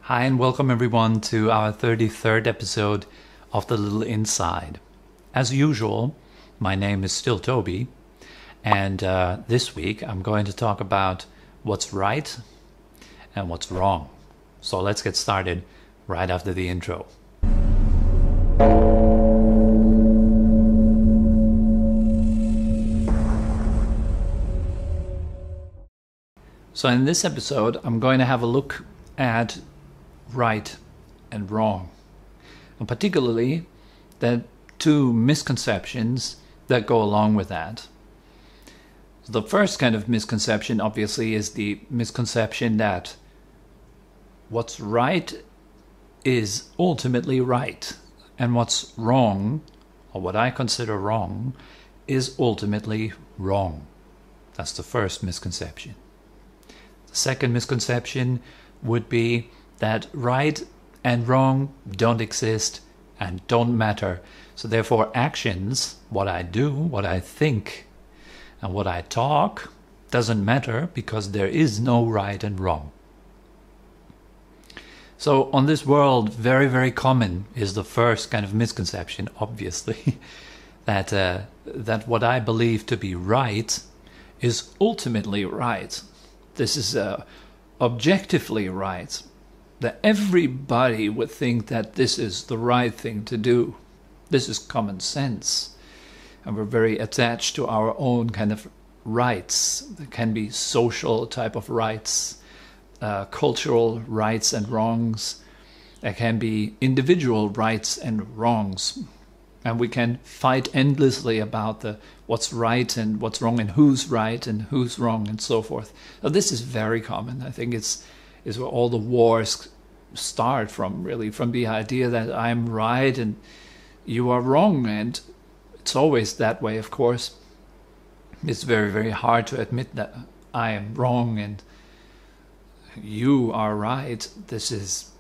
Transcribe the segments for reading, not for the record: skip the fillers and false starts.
Hi and welcome everyone to our 33rd episode of The Little Inside. As usual, my name is still Tobi, and this week I'm going to talk about what's right and what's wrong. So let's get started right after the intro. So in this episode, I'm going to have a look at right and wrong, and particularly the two misconceptions that go along with that. The first kind of misconception, obviously, is the misconception that what's right is ultimately right, and what's wrong, or what I consider wrong, is ultimately wrong. That's the first misconception. The second misconception would be that right and wrong don't exist and don't matter. So therefore actions, what I do, what I think, and what I talk doesn't matter because there is no right and wrong. So on this world, very, very common is the first kind of misconception, obviously, that what I believe to be right is ultimately right. This is objectively right. That everybody would think that this is the right thing to do. This is common sense. And we're very attached to our own kind of rights. There can be social type of rights, cultural rights and wrongs. There can be individual rights and wrongs. And we can fight endlessly about what's right and what's wrong and who's right and who's wrong and so forth. Now, this is very common. I think is where all the wars start from, really, from the idea that I'm right and you are wrong. And it's always that way, of course. It's very, very hard to admit that I am wrong and you are right. This is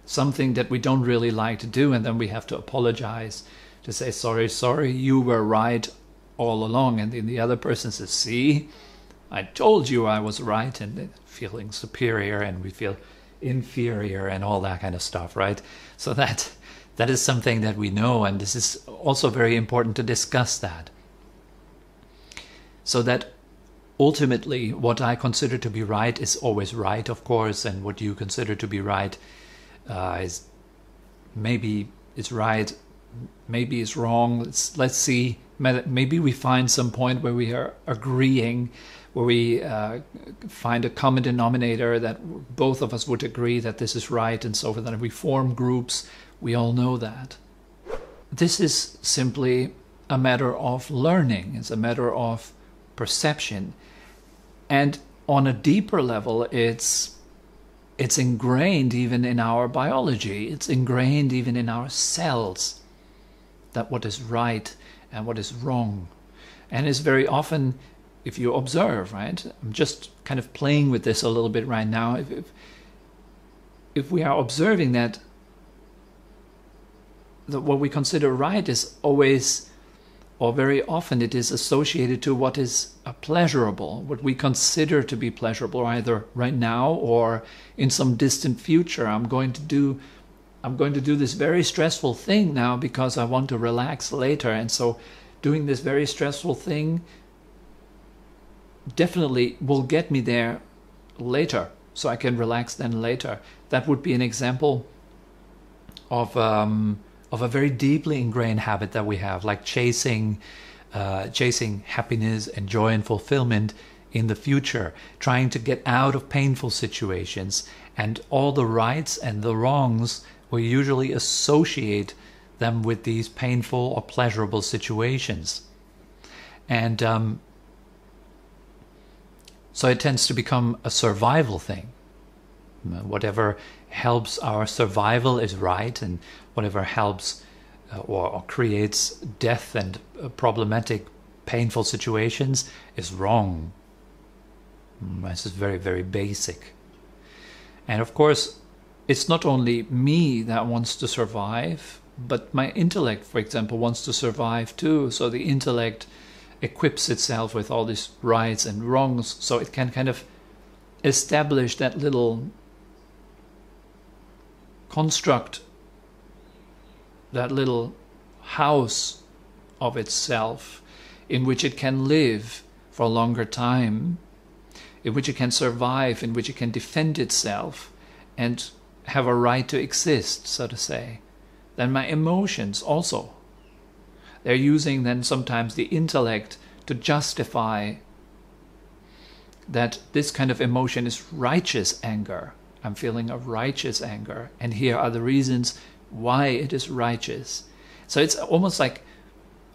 something that we don't really like to do, and then we have to apologize, to say sorry, you were right all along. And then the other person says, see, I told you I was right, and feeling superior, and we feel inferior and all that kind of stuff, right? So that is something that we know, and this is also very important to discuss that. So that ultimately what I consider to be right is always right, of course, and what you consider to be right is maybe it's right, maybe it's wrong. Let's see. Maybe we find some point where we are agreeing, where we find a common denominator that both of us would agree that this is right, and so forth. And if we form groups, we all know that. This is simply a matter of learning. It's a matter of perception. And on a deeper level, it's ingrained even in our biology. It's ingrained even in our cells that what is right and what is wrong. And it's very often, if you observe, right? I'm just kind of playing with this a little bit right now. If we are observing that what we consider right is always, or very often, it is associated to what is pleasurable, what we consider to be pleasurable, either right now or in some distant future. I'm going to do this very stressful thing now because I want to relax later, and so doing this very stressful thing definitely will get me there later, so I can relax then later. That would be an example of a very deeply ingrained habit that we have, like chasing happiness and joy and fulfillment in the future, trying to get out of painful situations, and all the rights and the wrongs, we usually associate them with these painful or pleasurable situations. And so it tends to become a survival thing. Whatever helps our survival is right, and whatever helps or creates death and problematic, painful situations is wrong. This is very, very basic. And of course, it's not only me that wants to survive, but my intellect, for example, wants to survive too. So the intellect equips itself with all these rights and wrongs, so it can kind of establish that little construct that little house of itself in which it can live for a longer time, in which it can survive, in which it can defend itself and have a right to exist, so to say, then my emotions also, they're using then sometimes the intellect to justify that this kind of emotion is righteous anger. I'm feeling a righteous anger, and here are the reasons why it is righteous. So it's almost like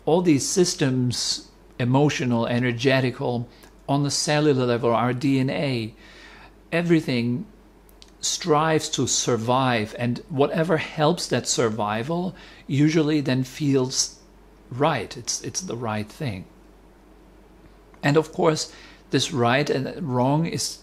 all these systems, emotional, energetical, on the cellular level, our DNA, everything strives to survive, and whatever helps that survival usually then feels right. It's the right thing. And of course, this right and wrong is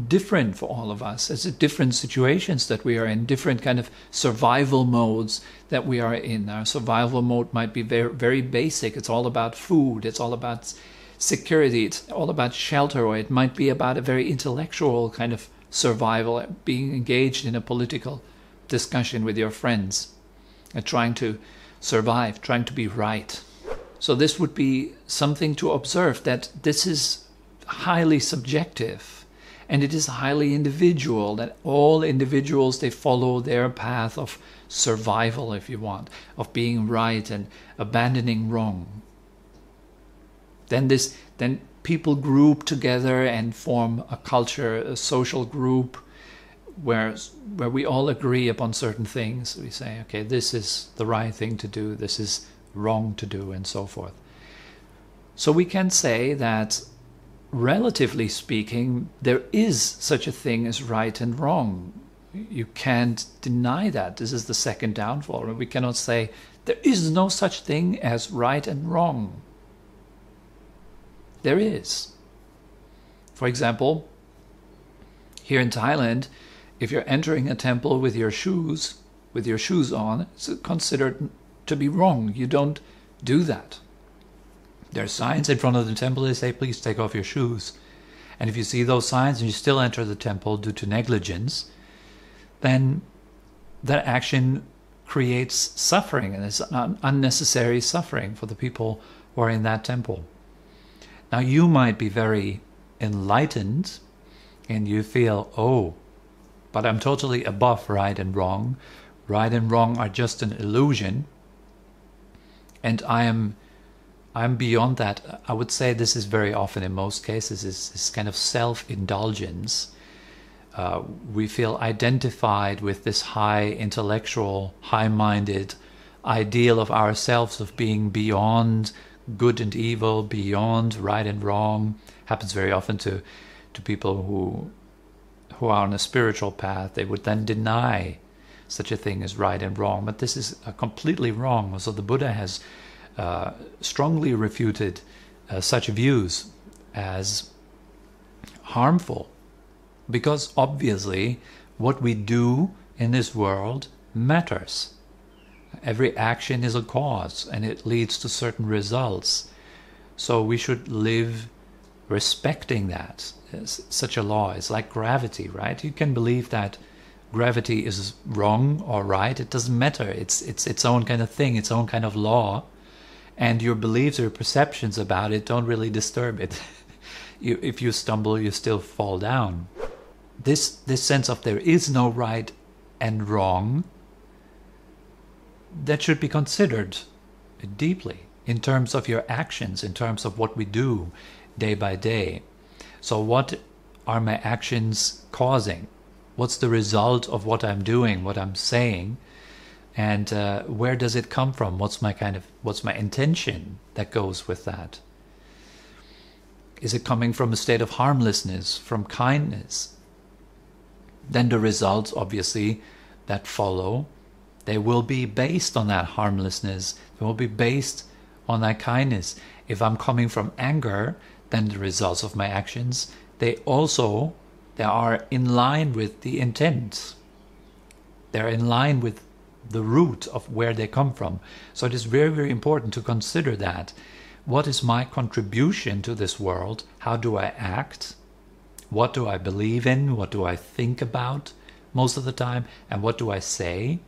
different for all of us. It's different situations that we are in, different kind of survival modes that we are in. Our survival mode might be very, very basic. It's all about food. It's all about security. It's all about shelter. Or it might be about a very intellectual kind of survival, being engaged in a political discussion with your friends and trying to survive, trying to be right. So this would be something to observe, that this is highly subjective and it is highly individual, that all individuals, they follow their path of survival, if you want, of being right and abandoning wrong. Then people group together and form a culture, a social group where we all agree upon certain things. We say, okay, this is the right thing to do, this is wrong to do, and so forth. So we can say that, relatively speaking, there is such a thing as right and wrong. You can't deny that. This is the second downfall. We cannot say there is no such thing as right and wrong. There is. For example, here in Thailand, if you're entering a temple with your shoes on, it's considered to be wrong. You don't do that. There are signs in front of the temple that say, please take off your shoes. And if you see those signs and you still enter the temple due to negligence, then that action creates suffering, and it's unnecessary suffering for the people who are in that temple. Now you might be very enlightened and you feel, oh, but I'm totally above right and wrong. Right and wrong are just an illusion, and I'm beyond that. I would say this is very often, in most cases, is kind of self-indulgence. We feel identified with this high intellectual, high-minded ideal of ourselves, of being beyond good and evil, beyond right and wrong. Happens very often to people who are on a spiritual path. They would then deny such a thing as right and wrong. But this is completely wrong. So the Buddha has strongly refuted such views as harmful, because obviously what we do in this world matters. Every action is a cause and it leads to certain results. So we should live respecting that. Such a law is like gravity, right? You can believe that gravity is wrong or right. It doesn't matter. It's its own kind of thing, its own kind of law. And your beliefs or perceptions about it don't really disturb it. If you stumble, you still fall down. This sense of there is no right and wrong, that should be considered deeply in terms of your actions, in terms of what we do day by day. So what are my actions causing? What's the result of what I'm doing, what I'm saying? And where does it come from? What's my intention that goes with that? Is it coming from a state of harmlessness, from kindness? Then the results, obviously, that follow, they will be based on that harmlessness. They will be based on that kindness. If I'm coming from anger, then the results of my actions, they are in line with the intent. They're in line with the root of where they come from. So it is very, very important to consider that. What is my contribution to this world? How do I act? What do I believe in? What do I think about? most of the time? And what do I say?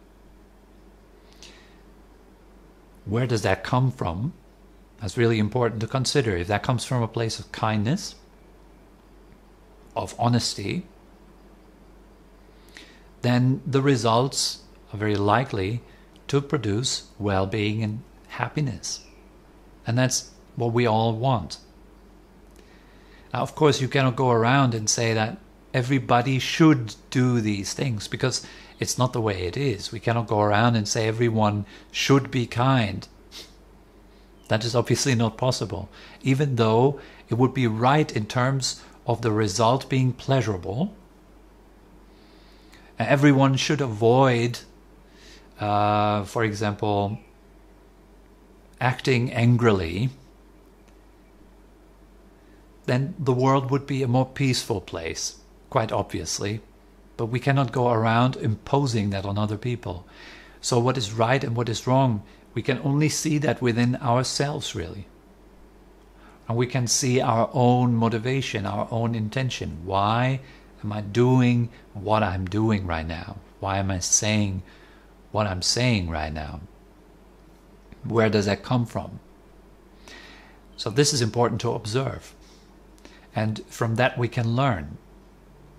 Where does that come from? That's really important to consider. If that comes from a place of kindness, of honesty, then the results are very likely to produce well-being and happiness. And that's what we all want. Now, of course, you cannot go around and say that everybody should do these things, because it's not the way it is. We cannot go around and say everyone should be kind. That is obviously not possible, even though it would be right in terms of the result being pleasurable. Everyone should avoid, for example, acting angrily. Then the world would be a more peaceful place, quite obviously. But we cannot go around imposing that on other people. So what is right and what is wrong, we can only see that within ourselves, really. And we can see our own motivation, our own intention. Why am I doing what I'm doing right now? Why am I saying what I'm saying right now? Where does that come from? So this is important to observe. And from that we can learn.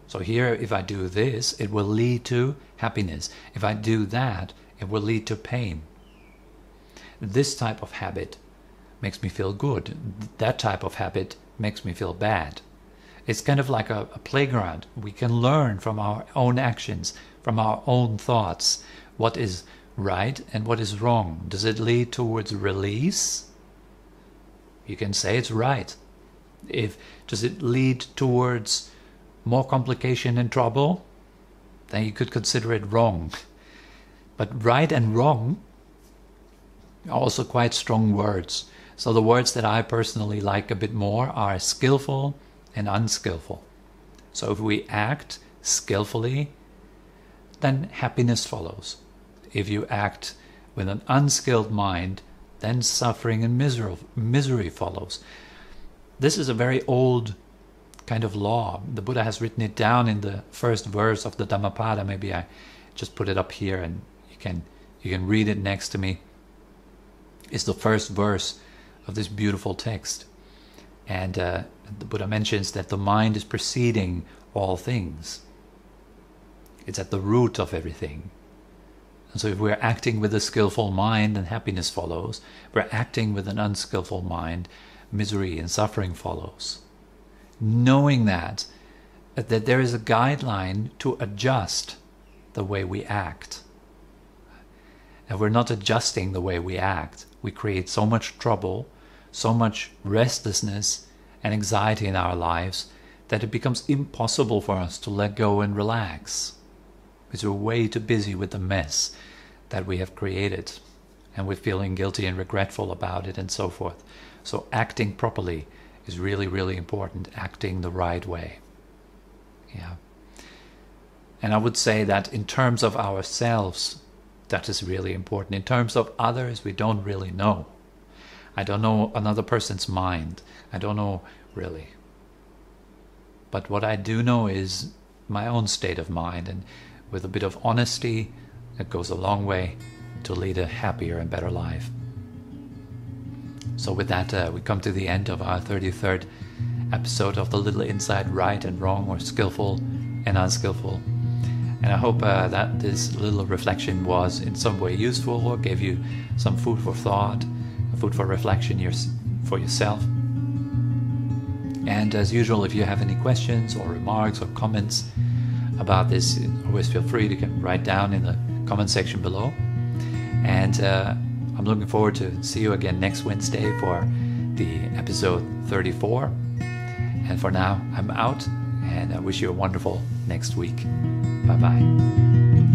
So here, if I do this, it will lead to happiness. If I do that, it will lead to pain. This type of habit makes me feel good. That type of habit makes me feel bad. It's kind of like a playground. We can learn from our own actions, from our own thoughts, what is right and what is wrong. Does it lead towards release? You can say it's right. Does it lead towards more complication and trouble? Then you could consider it wrong. But right and wrong are also quite strong words. So the words that I personally like a bit more are skillful and unskillful. So if we act skillfully, then happiness follows. If you act with an unskilled mind, then suffering and misery follows. This is a very old kind of law. The Buddha has written it down in the first verse of the Dhammapada. Maybe I just put it up here and you can read it next to me. It's the first verse of this beautiful text. And the Buddha mentions that the mind is preceding all things. It's at the root of everything. And so if we're acting with a skillful mind, then happiness follows. If we're acting with an unskillful mind, misery and suffering follows. Knowing that there is a guideline to adjust the way we act. And we're not adjusting the way we act. We create so much trouble, so much restlessness and anxiety in our lives that it becomes impossible for us to let go and relax. Because we're way too busy with the mess that we have created. And we're feeling guilty and regretful about it and so forth. So acting properly is really, really important. Acting the right way. Yeah. And I would say that in terms of ourselves, that is really important. In terms of others, we don't really know. I don't know another person's mind. I don't know really. But what I do know is my own state of mind. And with a bit of honesty, it goes a long way to lead a happier and better life. So with that, we come to the end of our 33rd episode of the Little Insight, Right and Wrong, or Skillful and Unskillful. And I hope that this little reflection was in some way useful or gave you some food for thought, food for reflection for yourself. And as usual, if you have any questions or remarks or comments about this, always feel free to write down in the comment section below. And I'm looking forward to see you again next Wednesday for the episode 34. And for now, I'm out, and I wish you a wonderful next week. Bye-bye.